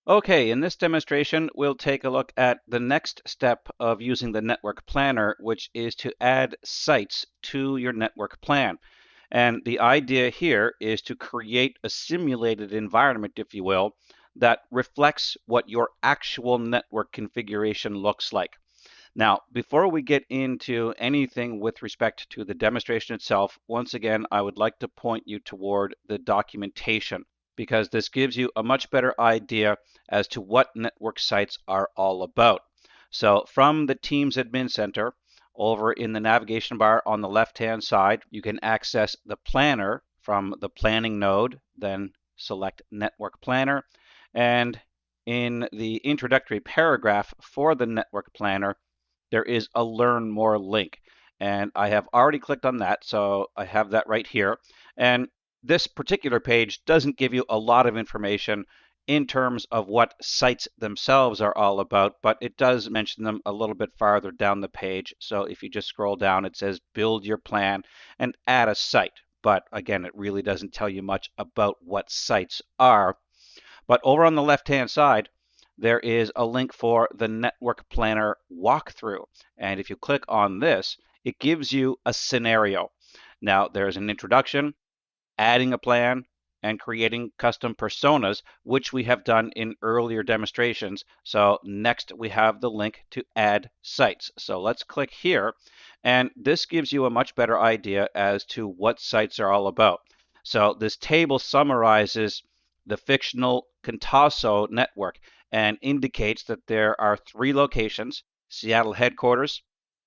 Okay, in this demonstration, we'll take a look at the next step of using the network planner, which is to add sites to your network plan. And the idea here is to create a simulated environment, if you will, that reflects what your actual network configuration looks like. Now, before we get into anything with respect to the demonstration itself, once again, I would like to point you toward the documentation because this gives you a much better idea as to what network sites are all about. So from the Teams Admin Center, over in the navigation bar on the left-hand side, you can access the planner from the planning node, then select Network Planner, and in the introductory paragraph for the network planner, there is a Learn More link. And I have already clicked on that, so I have that right here. And this particular page doesn't give you a lot of information in terms of what sites themselves are all about, but it does mention them a little bit farther down the page. So if you just scroll down, it says build your plan and add a site. But again, it really doesn't tell you much about what sites are. But over on the left-hand side, there is a link for the Network Planner walkthrough. And if you click on this, it gives you a scenario. Now, there's an introduction, adding a plan, and creating custom personas, which we have done in earlier demonstrations. So next we have the link to add sites. So let's click here, and this gives you a much better idea as to what sites are all about. So this table summarizes the fictional Contaso network and indicates that there are 3 locations: Seattle headquarters,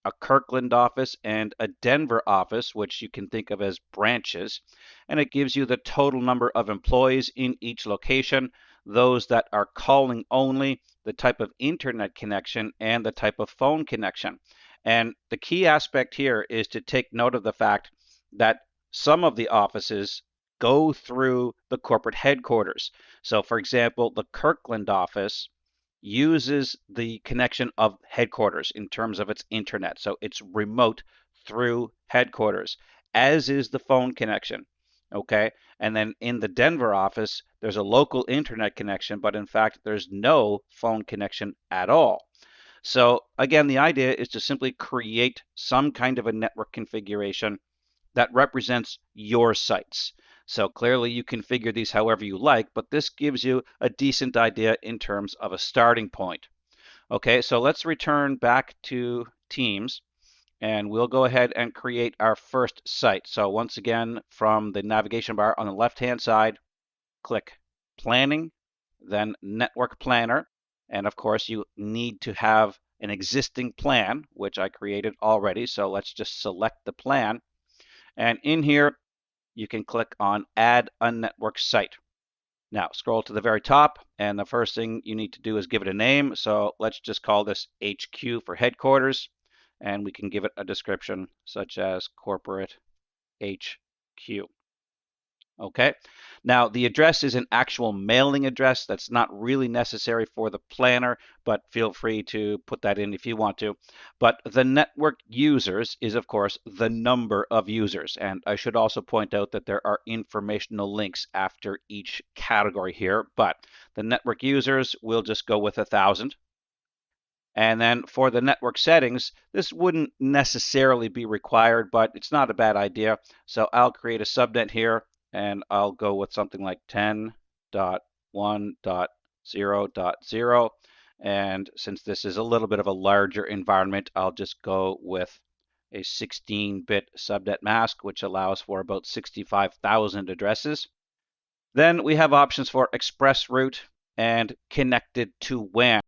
a Kirkland office, and a Denver office, which you can think of as branches. And it gives you the total number of employees in each location, those that are calling only, the type of internet connection, and the type of phone connection. And the key aspect here is to take note of the fact that some of the offices go through the corporate headquarters. So for example, the Kirkland office uses the connection of headquarters in terms of its internet. So it's remote through headquarters, as is the phone connection. Okay. And then in the Denver office, there's a local internet connection, but in fact, there's no phone connection at all. So again, the idea is to simply create some kind of a network configuration that represents your sites. So clearly you configure these however you like, but this gives you a decent idea in terms of a starting point. Okay, so let's return back to Teams and we'll go ahead and create our first site. So once again, from the navigation bar on the left-hand side, click Planning, then Network Planner. And of course, you need to have an existing plan, which I created already. So let's just select the plan. And in here, you can click on Add a Network Site. Now, scroll to the very top, and the first thing you need to do is give it a name. So let's just call this HQ for headquarters, and we can give it a description such as corporate HQ. Okay, now the address is an actual mailing address. That's not really necessary for the planner, but feel free to put that in if you want to. But the network users is, of course, the number of users. And I should also point out that there are informational links after each category here, but the network users will just go with 1,000. And then for the network settings, this wouldn't necessarily be required, but it's not a bad idea. So I'll create a subnet here, and I'll go with something like 10.1.0.0. And since this is a little bit of a larger environment, I'll just go with a 16-bit subnet mask, which allows for about 65,000 addresses. Then we have options for express route and connected to WAN.